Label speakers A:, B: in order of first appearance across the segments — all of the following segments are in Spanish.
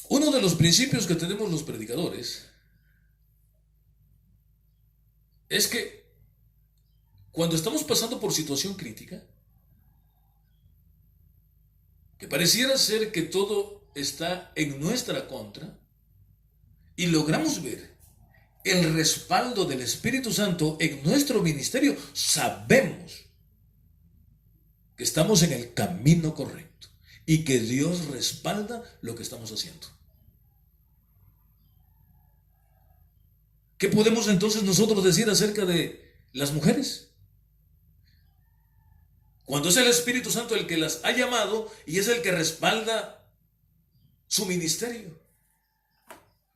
A: Uno de los principios que tenemos los predicadores es que cuando estamos pasando por situación crítica, que pareciera ser que todo está en nuestra contra, y logramos ver el respaldo del Espíritu Santo en nuestro ministerio, sabemos que estamos en el camino correcto y que Dios respalda lo que estamos haciendo. ¿Qué podemos entonces nosotros decir acerca de las mujeres? Cuando es el Espíritu Santo el que las ha llamado y es el que respalda su ministerio,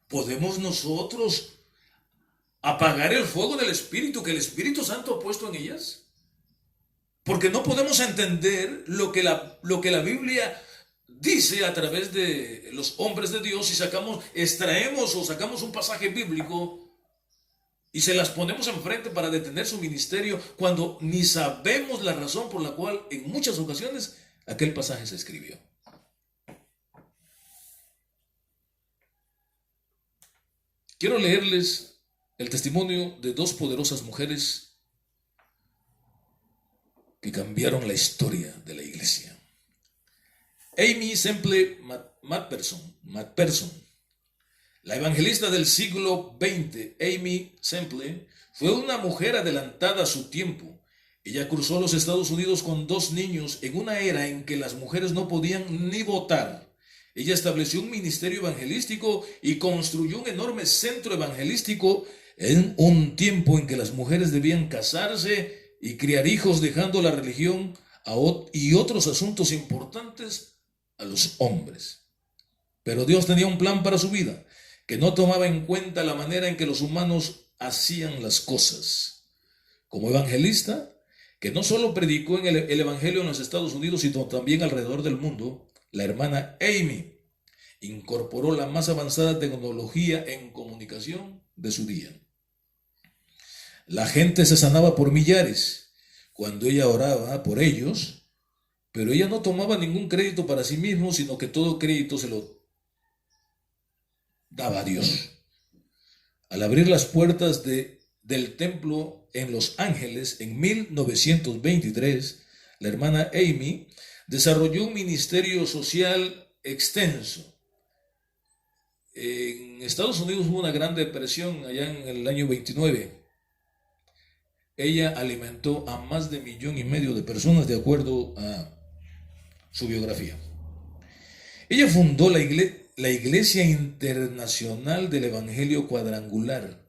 A: ¿podemos nosotros apagar el fuego del Espíritu que el Espíritu Santo ha puesto en ellas? Porque no podemos entender lo que la Biblia dice a través de los hombres de Dios y extraemos o sacamos un pasaje bíblico y se las ponemos enfrente para detener su ministerio cuando ni sabemos la razón por la cual en muchas ocasiones aquel pasaje se escribió. Quiero leerles el testimonio de dos poderosas mujeres que cambiaron la historia de la iglesia. Aimee Semple McPherson, la evangelista del siglo XX. Aimee Semple fue una mujer adelantada a su tiempo. Ella cruzó los Estados Unidos con 2 niños en una era en que las mujeres no podían ni votar. Ella estableció un ministerio evangelístico y construyó un enorme centro evangelístico en un tiempo en que las mujeres debían casarse y criar hijos, dejando la religión y otros asuntos importantes a los hombres. Pero Dios tenía un plan para su vida, que no tomaba en cuenta la manera en que los humanos hacían las cosas. Como evangelista, que no solo predicó en el evangelio en los Estados Unidos, sino también alrededor del mundo, la hermana Aimee incorporó la más avanzada tecnología en comunicación de su día. La gente se sanaba por millares cuando ella oraba por ellos, pero ella no tomaba ningún crédito para sí mismo, sino que todo crédito se lo daba a Dios. Al abrir las puertas del templo en Los Ángeles en 1923, la hermana Aimee desarrolló un ministerio social extenso. En Estados Unidos hubo una gran depresión allá en el año 29. Ella alimentó a más de 1,5 millones de personas de acuerdo a su biografía. Ella fundó la Iglesia Internacional del Evangelio Cuadrangular,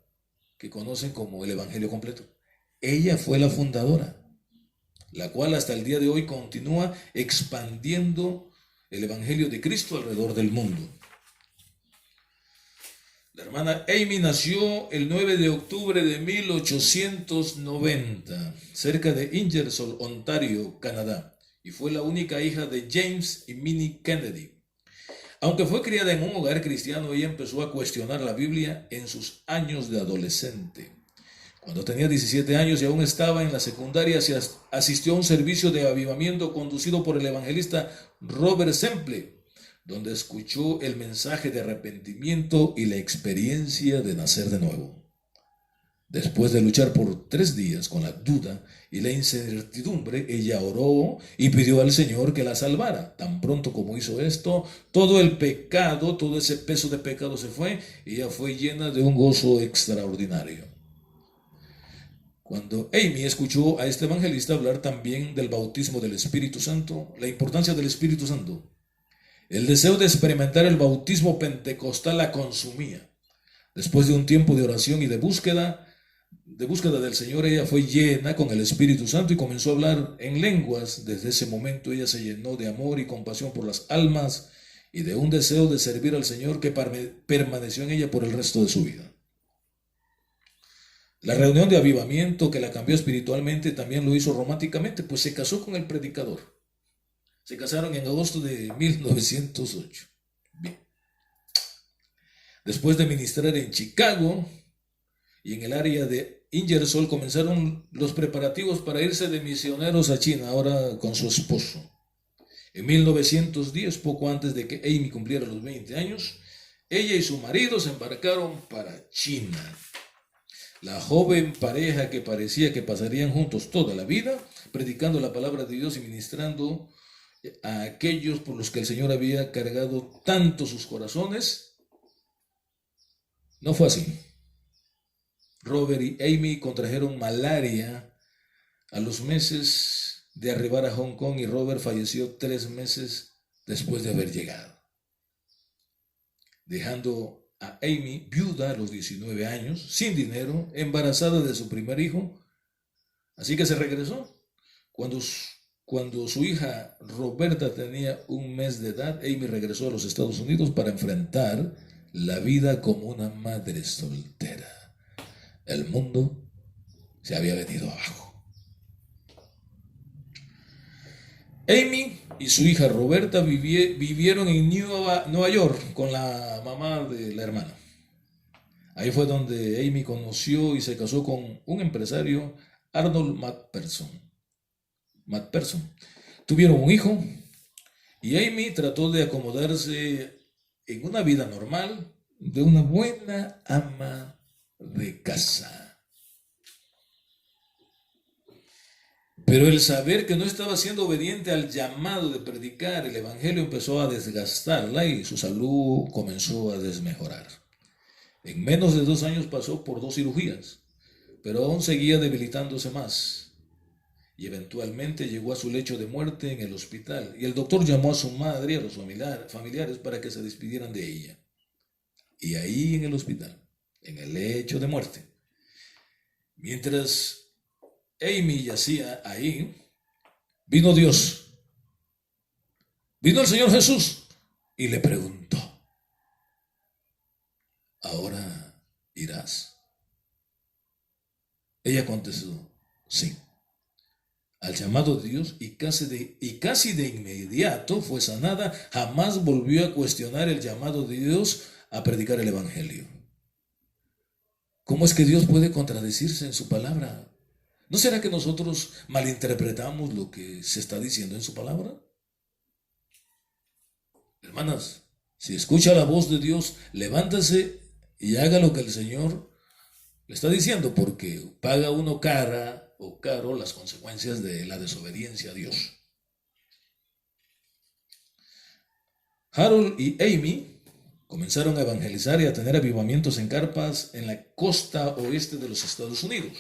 A: que conocen como el Evangelio Completo. Ella fue la fundadora, la cual hasta el día de hoy continúa expandiendo el Evangelio de Cristo alrededor del mundo. La hermana Aimee nació el 9 de octubre de 1890, cerca de Ingersoll, Ontario, Canadá, y fue la única hija de James y Minnie Kennedy. Aunque fue criada en un hogar cristiano, ella empezó a cuestionar la Biblia en sus años de adolescente. Cuando tenía 17 años y aún estaba en la secundaria, asistió a un servicio de avivamiento conducido por el evangelista Robert Semple, donde escuchó el mensaje de arrepentimiento y la experiencia de nacer de nuevo. Después de luchar por 3 días con la duda y la incertidumbre, ella oró y pidió al Señor que la salvara. Tan pronto como hizo esto, todo el pecado, todo ese peso de pecado se fue y ella fue llena de un gozo extraordinario. Cuando Aimee escuchó a este evangelista hablar también del bautismo del Espíritu Santo, la importancia del Espíritu Santo, el deseo de experimentar el bautismo pentecostal la consumía. Después de un tiempo de oración y de búsqueda del Señor, ella fue llena con el Espíritu Santo y comenzó a hablar en lenguas. Desde ese momento ella se llenó de amor y compasión por las almas y de un deseo de servir al Señor que permaneció en ella por el resto de su vida. La reunión de avivamiento que la cambió espiritualmente también lo hizo románticamente, pues se casó con el predicador. Se casaron en agosto de 1908. Bien. Después de ministrar en Chicago y en el área de Ingersoll, comenzaron los preparativos para irse de misioneros a China, ahora con su esposo. En 1910, poco antes de que Aimee cumpliera los 20 años, ella y su marido se embarcaron para China. La joven pareja que parecía que pasarían juntos toda la vida, predicando la palabra de Dios y ministrando a aquellos por los que el Señor había cargado tanto sus corazones, no fue así. Robert y Amy contrajeron malaria a los meses de arribar a Hong Kong y Robert falleció 3 meses después de haber llegado, dejando a Amy viuda a los 19 años, sin dinero, embarazada de su primer hijo. Así que se regresó. Cuando su hija Roberta tenía 1 mes de edad, Amy regresó a los Estados Unidos para enfrentar la vida como una madre soltera. El mundo se había venido abajo. Amy y su hija Roberta vivieron en Nueva York con la mamá de la hermana. Ahí fue donde Amy conoció y se casó con un empresario, Arnold McPherson. Tuvieron un hijo y Amy trató de acomodarse en una vida normal de una buena ama de casa. Pero el saber que no estaba siendo obediente al llamado de predicar el evangelio empezó a desgastarla y su salud comenzó a desmejorar. En menos de 2 años pasó por 2 cirugías, pero aún seguía debilitándose más. Y eventualmente llegó a su lecho de muerte en el hospital. Y el doctor llamó a su madre y a los familiares para que se despidieran de ella. Y ahí en el hospital, en el lecho de muerte, mientras Amy yacía ahí, vino Dios, vino el Señor Jesús y le preguntó: ¿ahora irás? Ella contestó: sí, al llamado de Dios, y casi de inmediato fue sanada. Jamás volvió a cuestionar el llamado de Dios a predicar el evangelio. ¿Cómo es que Dios puede contradecirse en su palabra? ¿No será que nosotros malinterpretamos lo que se está diciendo en su palabra? Hermanas, si escucha la voz de Dios, levántase y haga lo que el Señor le está diciendo, porque paga uno caro las consecuencias de la desobediencia a Dios. Harold y Amy comenzaron a evangelizar y a tener avivamientos en carpas en la costa oeste de los Estados Unidos.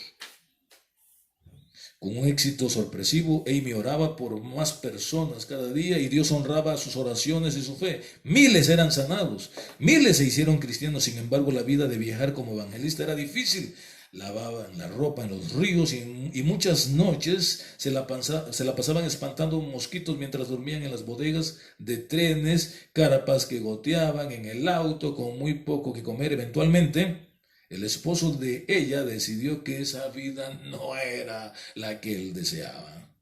A: Con un éxito sorpresivo, Amy oraba por más personas cada día y Dios honraba sus oraciones y su fe. Miles eran sanados, miles se hicieron cristianos. Sin embargo, la vida de viajar como evangelista era difícil. Lavaban la ropa en los ríos y muchas noches se la pasaban espantando mosquitos mientras dormían en las bodegas de trenes, carpas que goteaban en el auto con muy poco que comer. Eventualmente, el esposo de ella decidió que esa vida no era la que él deseaba.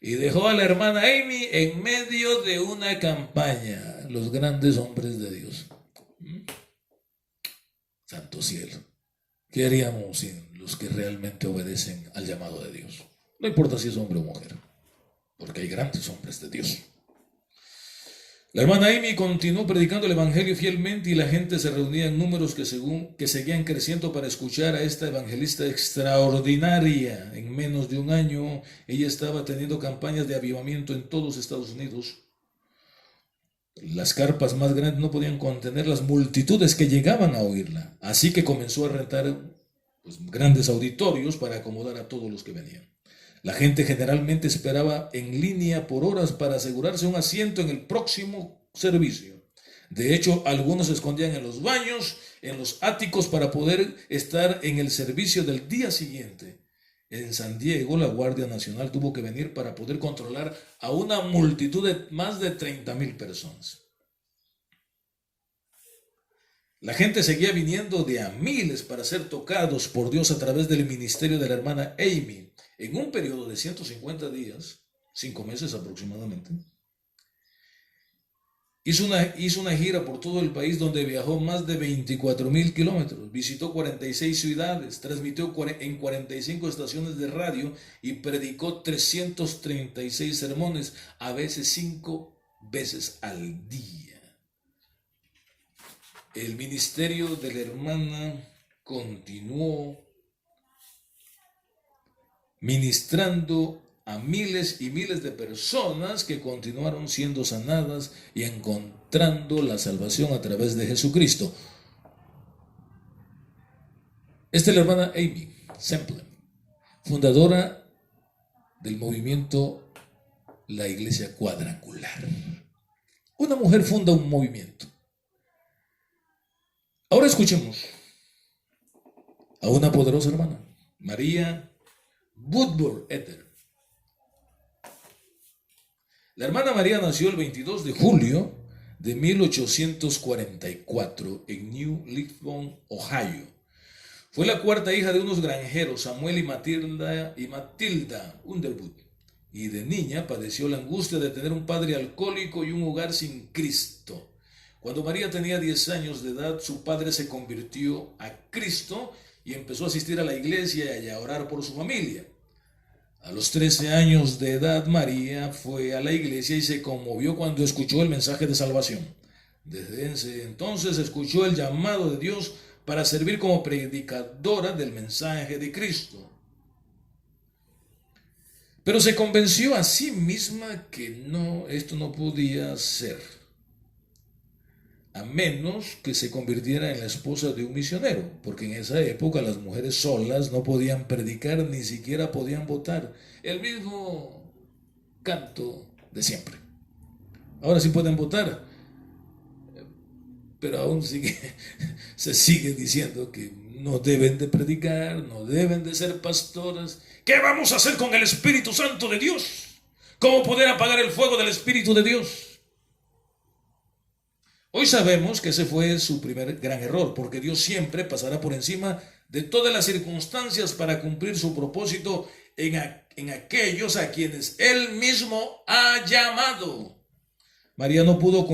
A: Y dejó a la hermana Amy en medio de una campaña. Los grandes hombres de Dios. Santo cielo. ¿Qué haríamos sin los que realmente obedecen al llamado de Dios? No importa si es hombre o mujer, porque hay grandes hombres de Dios. La hermana Amy continuó predicando el evangelio fielmente y la gente se reunía en números que seguían creciendo para escuchar a esta evangelista extraordinaria. En menos de 1 año, ella estaba teniendo campañas de avivamiento en todos Estados Unidos. Las carpas más grandes no podían contener las multitudes que llegaban a oírla, así que comenzó a rentar grandes auditorios para acomodar a todos los que venían. La gente generalmente esperaba en línea por horas para asegurarse un asiento en el próximo servicio. De hecho, algunos se escondían en los baños, en los áticos, para poder estar en el servicio del día siguiente. En San Diego, la Guardia Nacional tuvo que venir para poder controlar a una multitud de más de 30,000 personas. La gente seguía viniendo de a miles para ser tocados por Dios a través del ministerio de la hermana Amy. En un periodo de 150 días, 5 meses aproximadamente, hizo una gira por todo el país donde viajó más de 24,000 kilómetros, visitó 46 ciudades, transmitió en 45 estaciones de radio y predicó 336 sermones, a veces 5 veces al día. el ministerio de la hermana continuó ministrando a miles y miles de personas que continuaron siendo sanadas y encontrando la salvación a través de Jesucristo. Esta es la hermana Aimee Semple, fundadora del movimiento La Iglesia Cuadrangular. Una mujer funda un movimiento. Ahora escuchemos a una poderosa hermana, María Woodworth Etter. La hermana María nació el 22 de julio de 1844 en New Lisbon, Ohio. Fue la cuarta hija de unos granjeros, Samuel y Matilda Underwood, y de niña padeció la angustia de tener un padre alcohólico y un hogar sin Cristo. Cuando María tenía 10 años de edad, su padre se convirtió a Cristo y empezó a asistir a la iglesia y a orar por su familia. A los 13 años de edad, María fue a la iglesia y se conmovió cuando escuchó el mensaje de salvación. Desde ese entonces escuchó el llamado de Dios para servir como predicadora del mensaje de Cristo. Pero se convenció a sí misma que esto no podía ser, a menos que se convirtiera en la esposa de un misionero, porque en esa época las mujeres solas no podían predicar, ni siquiera podían votar. El mismo canto de siempre. Ahora sí pueden votar, pero aún se sigue diciendo que no deben de predicar, no deben de ser pastoras. ¿Qué vamos a hacer con el Espíritu Santo de Dios? ¿Cómo poder apagar el fuego del Espíritu de Dios? Hoy sabemos que ese fue su primer gran error, porque Dios siempre pasará por encima de todas las circunstancias para cumplir su propósito en aquellos a quienes Él mismo ha llamado. María no pudo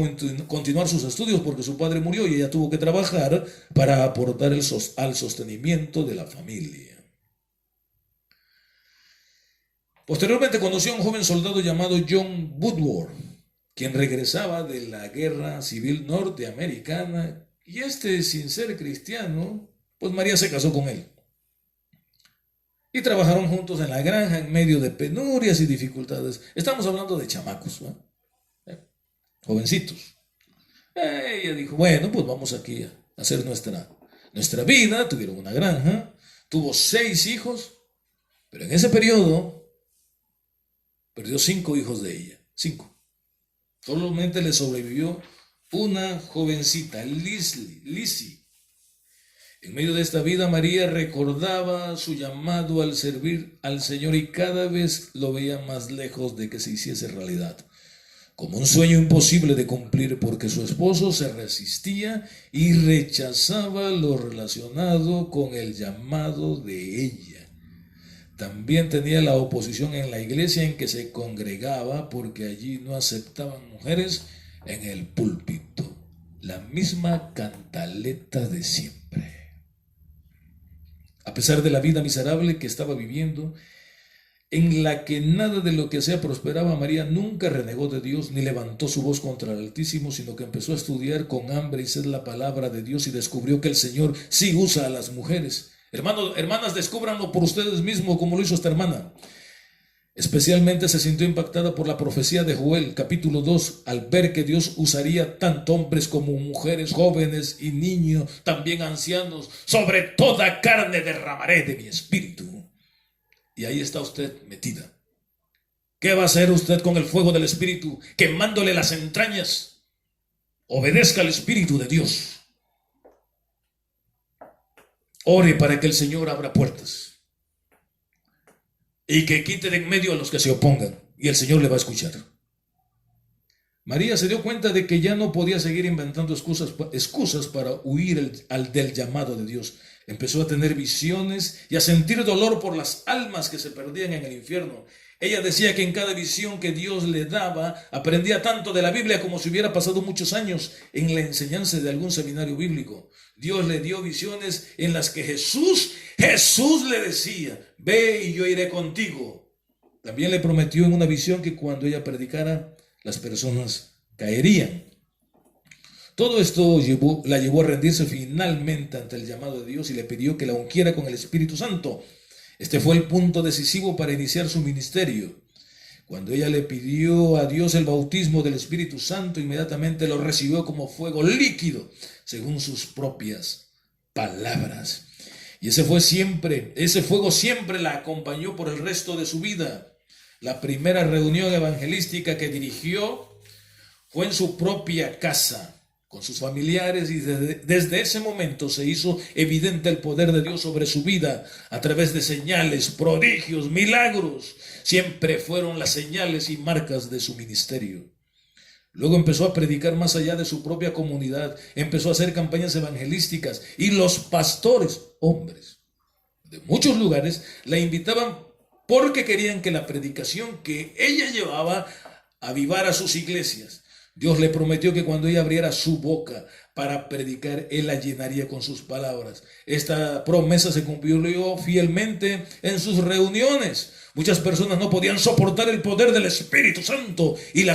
A: continuar sus estudios porque su padre murió y ella tuvo que trabajar para aportar al sostenimiento de la familia. Posteriormente conoció a un joven soldado llamado John Woodworth, quien regresaba de la guerra civil norteamericana, y sin ser cristiano, pues María se casó con él. Y trabajaron juntos en la granja en medio de penurias y dificultades. Estamos hablando de chamacos, ¿no? Jovencitos. Ella dijo, bueno, pues vamos aquí a hacer nuestra vida. Tuvieron una granja, tuvo 6 hijos, pero en ese periodo perdió 5 hijos de ella, 5. Solamente le sobrevivió una jovencita, Lizzie. En medio de esta vida, María recordaba su llamado al servir al Señor y cada vez lo veía más lejos de que se hiciese realidad, como un sueño imposible de cumplir, porque su esposo se resistía y rechazaba lo relacionado con el llamado de ella. También tenía la oposición en la iglesia en que se congregaba, porque allí no aceptaban mujeres en el púlpito. La misma cantaleta de siempre. A pesar de la vida miserable que estaba viviendo, en la que nada de lo que hacía prosperaba, María nunca renegó de Dios ni levantó su voz contra el Altísimo, sino que empezó a estudiar con hambre y sed la palabra de Dios y descubrió que el Señor sí usa a las mujeres. Hermanas, descúbranlo por ustedes mismos como lo hizo esta hermana. Especialmente se sintió impactada por la profecía de Joel, capítulo 2, al ver que Dios usaría tanto hombres como mujeres, jóvenes y niños, también ancianos. Sobre toda carne derramaré de mi espíritu. Y ahí está usted metida. ¿Qué va a hacer usted con el fuego del espíritu? Quemándole las entrañas. Obedezca al Espíritu de Dios. Ore para que el Señor abra puertas y que quite de en medio a los que se opongan, y el Señor le va a escuchar. María se dio cuenta de que ya no podía seguir inventando excusas para huir del llamado de Dios. Empezó a tener visiones y a sentir dolor por las almas que se perdían en el infierno. Ella decía que en cada visión que Dios le daba, aprendía tanto de la Biblia como si hubiera pasado muchos años en la enseñanza de algún seminario bíblico. Dios le dio visiones en las que Jesús le decía, ve y yo iré contigo. También le prometió en una visión que cuando ella predicara, las personas caerían. Todo esto la llevó a rendirse finalmente ante el llamado de Dios y le pidió que la ungiera con el Espíritu Santo. Este fue el punto decisivo para iniciar su ministerio. Cuando ella le pidió a Dios el bautismo del Espíritu Santo, inmediatamente lo recibió como fuego líquido, según sus propias palabras. Y ese fuego siempre la acompañó por el resto de su vida. La primera reunión evangelística que dirigió fue en su propia casa, con sus familiares, y desde ese momento se hizo evidente el poder de Dios sobre su vida a través de señales, prodigios, milagros. Siempre fueron las señales y marcas de su ministerio. Luego empezó a predicar más allá de su propia comunidad, empezó a hacer campañas evangelísticas y los pastores, hombres de muchos lugares, la invitaban porque querían que la predicación que ella llevaba avivara sus iglesias. Dios le prometió que cuando ella abriera su boca para predicar, Él la llenaría con sus palabras. Esta promesa se cumplió fielmente en sus reuniones. Muchas personas no podían soportar el poder del Espíritu Santo y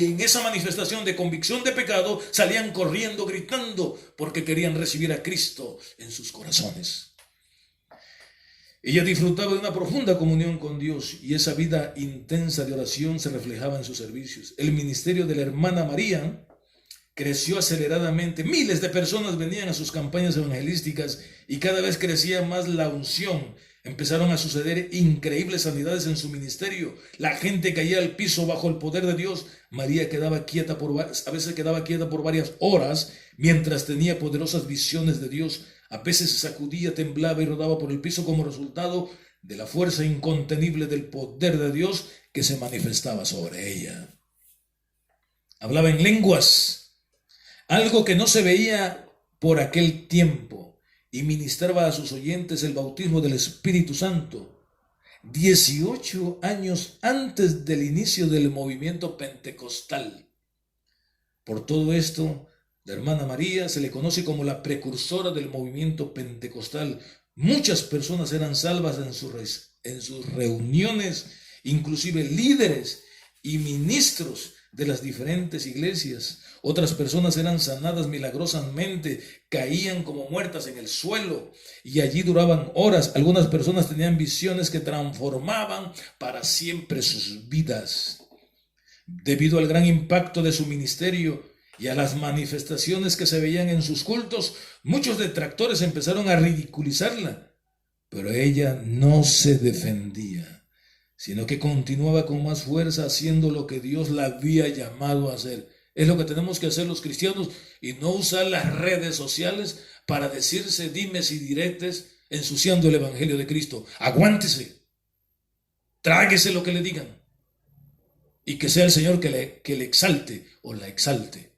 A: en esa manifestación de convicción de pecado salían corriendo, gritando, porque querían recibir a Cristo en sus corazones. Ella disfrutaba de una profunda comunión con Dios y esa vida intensa de oración se reflejaba en sus servicios. El ministerio de la hermana María creció aceleradamente. Miles de personas venían a sus campañas evangelísticas y cada vez crecía más la unción. Empezaron a suceder increíbles sanidades en su ministerio. La gente caía al piso bajo el poder de Dios. María a veces quedaba quieta por varias horas mientras tenía poderosas visiones de Dios. A veces se sacudía, temblaba y rodaba por el piso como resultado de la fuerza incontenible del poder de Dios que se manifestaba sobre ella. Hablaba en lenguas, algo que no se veía por aquel tiempo, y ministraba a sus oyentes el bautismo del Espíritu Santo. 18 años antes del inicio del movimiento pentecostal. Por todo esto, la hermana María se le conoce como la precursora del movimiento pentecostal. Muchas personas eran salvas en sus reuniones, inclusive líderes y ministros de las diferentes iglesias. Otras personas eran sanadas milagrosamente, caían como muertas en el suelo y allí duraban horas. Algunas personas tenían visiones que transformaban para siempre sus vidas. Debido al gran impacto de su ministerio y a las manifestaciones que se veían en sus cultos, muchos detractores empezaron a ridiculizarla, pero ella no se defendía, sino que continuaba con más fuerza haciendo lo que Dios la había llamado a hacer. Es lo que tenemos que hacer los cristianos y no usar las redes sociales para decirse dimes y diretes ensuciando el evangelio de Cristo. Aguántese, tráguese lo que le digan y que sea el Señor que le exalte o la exalte.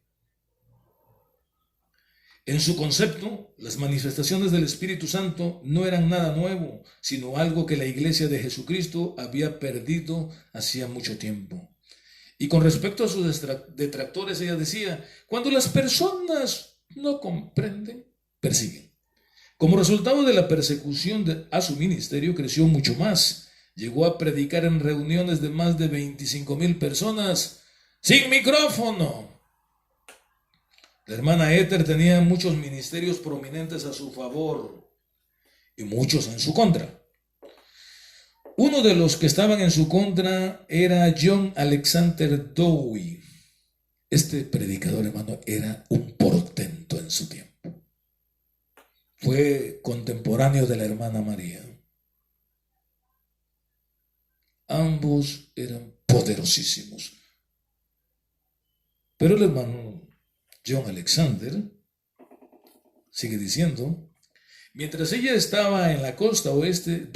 A: En su concepto, las manifestaciones del Espíritu Santo no eran nada nuevo, sino algo que la Iglesia de Jesucristo había perdido hacía mucho tiempo. Y con respecto a sus detractores, ella decía, cuando las personas no comprenden, persiguen. Como resultado de la persecución a su ministerio, creció mucho más. Llegó a predicar en reuniones de más de 25,000 personas sin micrófono. La hermana Éter tenía muchos ministerios prominentes a su favor y muchos en su contra. Uno de los que estaban en su contra era John Alexander Dowie. Este predicador, hermano, era un portento en su tiempo. Fue contemporáneo de la hermana María. Ambos eran poderosísimos. Pero el hermano John Alexander sigue diciendo, mientras ella estaba en la costa oeste,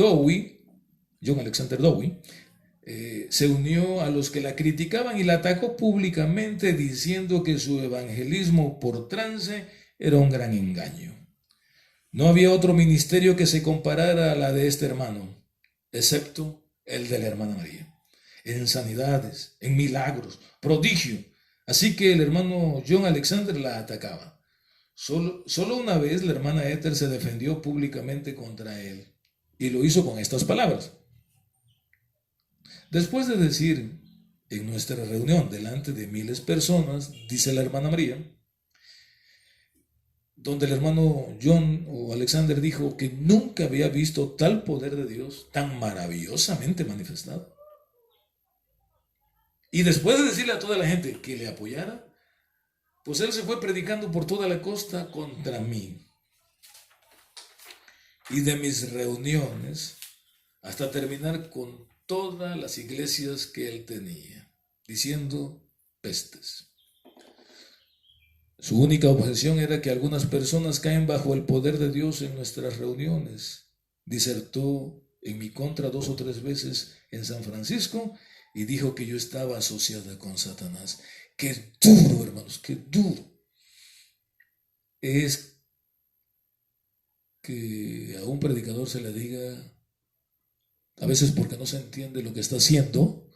A: John Alexander Dowie, se unió a los que la criticaban y la atacó públicamente diciendo que su evangelismo por trance era un gran engaño. No había otro ministerio que se comparara a la de este hermano, excepto el de la hermana María, en sanidades, en milagros, prodigio. Así que el hermano John Alexander la atacaba. Solo una vez la hermana Éter se defendió públicamente contra él y lo hizo con estas palabras. Después de decir en nuestra reunión delante de miles de personas, dice la hermana María, donde el hermano John o Alexander dijo que nunca había visto tal poder de Dios tan maravillosamente manifestado. Y después de decirle a toda la gente que le apoyara, pues él se fue predicando por toda la costa contra mí. Y de mis reuniones hasta terminar con todas las iglesias que él tenía, diciendo pestes. Su única objeción era que algunas personas caen bajo el poder de Dios en nuestras reuniones. Disertó en mi contra 2 o 3 veces en San Francisco y dijo que yo estaba asociada con Satanás. ¡Qué duro, hermanos! ¡Qué duro! Es que a un predicador se le diga, a veces porque no se entiende lo que está haciendo,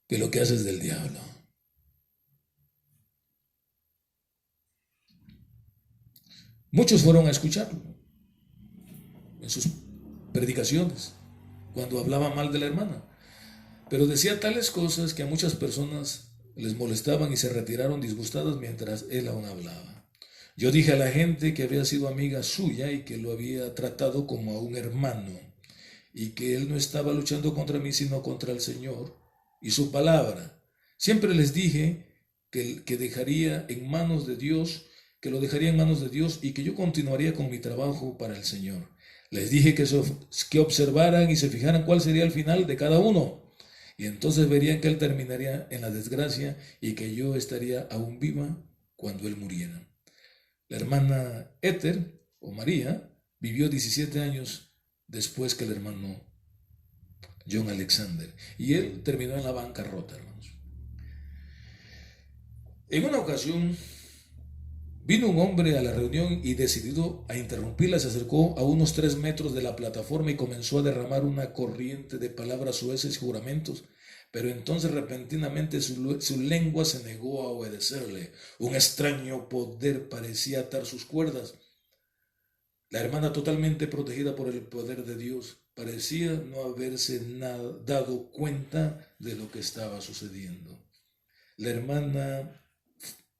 A: que lo que hace es del diablo. Muchos fueron a escucharlo en sus predicaciones, cuando hablaba mal de la hermana. Pero decía tales cosas que a muchas personas les molestaban y se retiraron disgustadas mientras él aún hablaba. Yo dije a la gente que había sido amiga suya y que lo había tratado como a un hermano y que él no estaba luchando contra mí sino contra el Señor y su palabra. Siempre les dije que dejaría en manos de Dios, que lo dejaría en manos de Dios y que yo continuaría con mi trabajo para el Señor. Les dije que observaran y se fijaran cuál sería el final de cada uno. Y entonces verían que él terminaría en la desgracia y que yo estaría aún viva cuando él muriera. La hermana Éter, o María, vivió 17 años después que el hermano John Alexander. Y él terminó en la bancarrota, hermanos. En una ocasión, vino un hombre a la reunión y decidido a interrumpirla, se acercó a unos 3 metros de la plataforma y comenzó a derramar una corriente de palabras soeces y juramentos. Pero entonces repentinamente su lengua se negó a obedecerle. Un extraño poder parecía atar sus cuerdas. La hermana, totalmente protegida por el poder de Dios, parecía no haberse dado cuenta de lo que estaba sucediendo. La hermana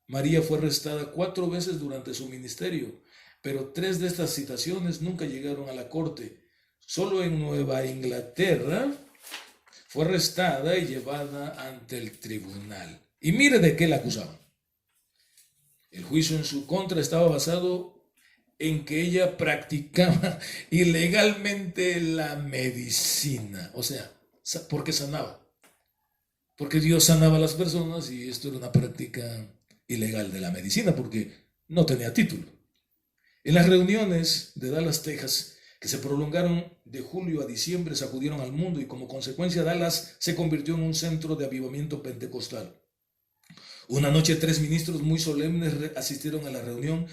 A: María fue arrestada 4 veces durante su ministerio, pero 3 de estas citaciones nunca llegaron a la corte. Solo en Nueva Inglaterra fue arrestada y llevada ante el tribunal. Y mire de qué la acusaban. El juicio en su contra estaba basado en que ella practicaba ilegalmente la medicina. O sea, porque sanaba. Porque Dios sanaba a las personas y esto era una práctica ilegal de la medicina porque no tenía título. En las reuniones de Dallas, Texas, que se prolongaron de julio a diciembre, sacudieron al mundo y como consecuencia Dallas se convirtió en un centro de avivamiento pentecostal. Una noche 3 ministros muy solemnes asistieron a la reunión.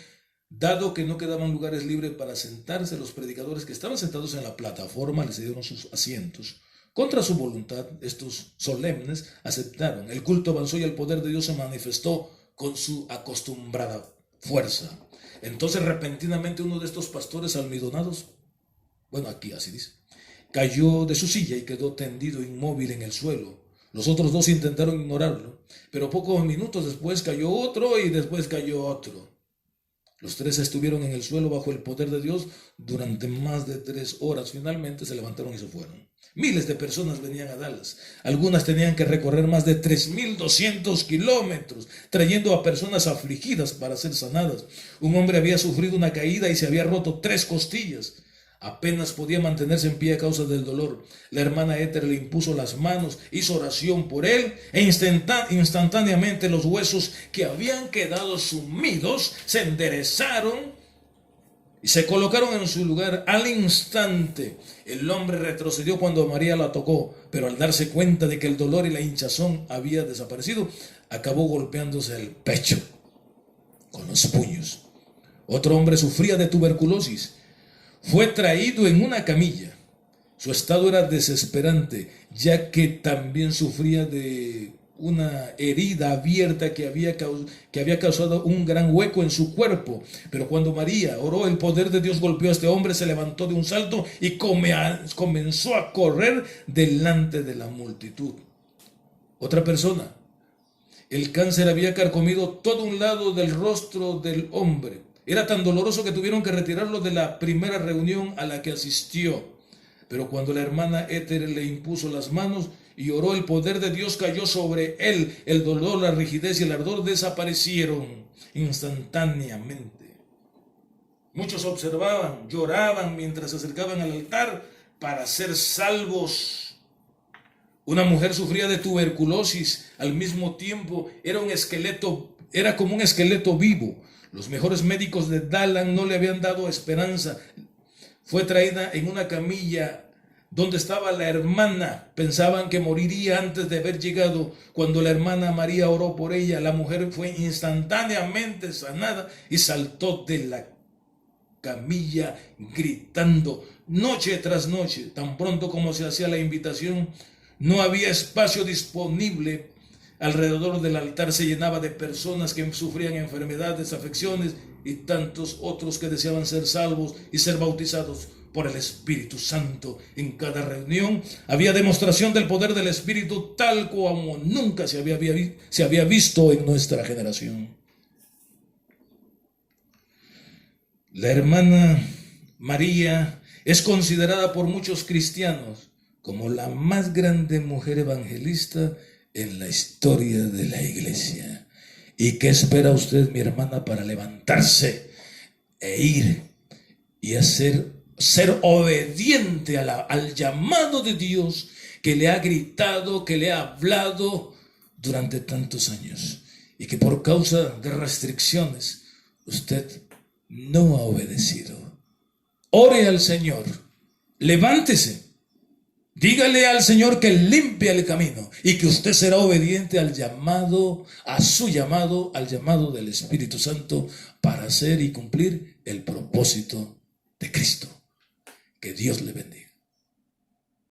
A: Dado que no quedaban lugares libres para sentarse, los predicadores que estaban sentados en la plataforma les dieron sus asientos. Contra su voluntad, estos solemnes aceptaron. El culto avanzó y el poder de Dios se manifestó con su acostumbrada fuerza. Entonces repentinamente uno de estos pastores almidonados, bueno, aquí así dice, cayó de su silla y quedó tendido inmóvil en el suelo. Los otros 2 intentaron ignorarlo, pero pocos minutos después cayó otro y después cayó otro. Los 3 estuvieron en el suelo bajo el poder de Dios durante más de 3 horas. Finalmente se levantaron y se fueron. Miles de personas venían a Dallas. Algunas tenían que recorrer más de 3.200 kilómetros, trayendo a personas afligidas para ser sanadas. Un hombre había sufrido una caída y se había roto 3 costillas. Apenas podía mantenerse en pie a causa del dolor. La hermana Éter le impuso las manos, hizo oración por él e instantáneamente los huesos que habían quedado sumidos se enderezaron y se colocaron en su lugar. Al instante el hombre retrocedió cuando María la tocó, pero al darse cuenta de que el dolor y la hinchazón había desaparecido, acabó golpeándose el pecho con los puños. Otro hombre sufría de tuberculosis. Fue traído en una camilla. Su estado era desesperante, ya que también sufría de una herida abierta que había causado un gran hueco en su cuerpo. Pero cuando María oró, el poder de Dios golpeó a este hombre, se levantó de un salto y comenzó a correr delante de la multitud. Otra persona. El cáncer había carcomido todo un lado del rostro del hombre. Era tan doloroso que tuvieron que retirarlo de la primera reunión a la que asistió. Pero cuando la hermana Éter le impuso las manos y oró, el poder de Dios cayó sobre él. El dolor, la rigidez y el ardor desaparecieron instantáneamente. Muchos observaban, lloraban mientras se acercaban al altar para ser salvos. Una mujer sufría de tuberculosis, al mismo tiempo era como un esqueleto vivo. Los mejores médicos de Dallas no le habían dado esperanza. Fue traída en una camilla donde estaba la hermana. Pensaban que moriría antes de haber llegado. Cuando la hermana María oró por ella, la mujer fue instantáneamente sanada y saltó de la camilla gritando noche tras noche. Tan pronto como se hacía la invitación, no había espacio disponible. Alrededor del altar se llenaba de personas que sufrían enfermedades, afecciones y tantos otros que deseaban ser salvos y ser bautizados por el Espíritu Santo. En cada reunión había demostración del poder del Espíritu tal como nunca se había visto en nuestra generación. La hermana María es considerada por muchos cristianos como la más grande mujer evangelista en la historia de la iglesia. ¿Y qué espera usted, mi hermana, para levantarse e ir y ser obediente al llamado de Dios que le ha gritado, que le ha hablado durante tantos años y que por causa de restricciones usted no ha obedecido? Ore al Señor, levántese. Dígale al Señor que limpie el camino y que usted será obediente al llamado, al llamado del Espíritu Santo para hacer y cumplir el propósito de Cristo. Que Dios le bendiga.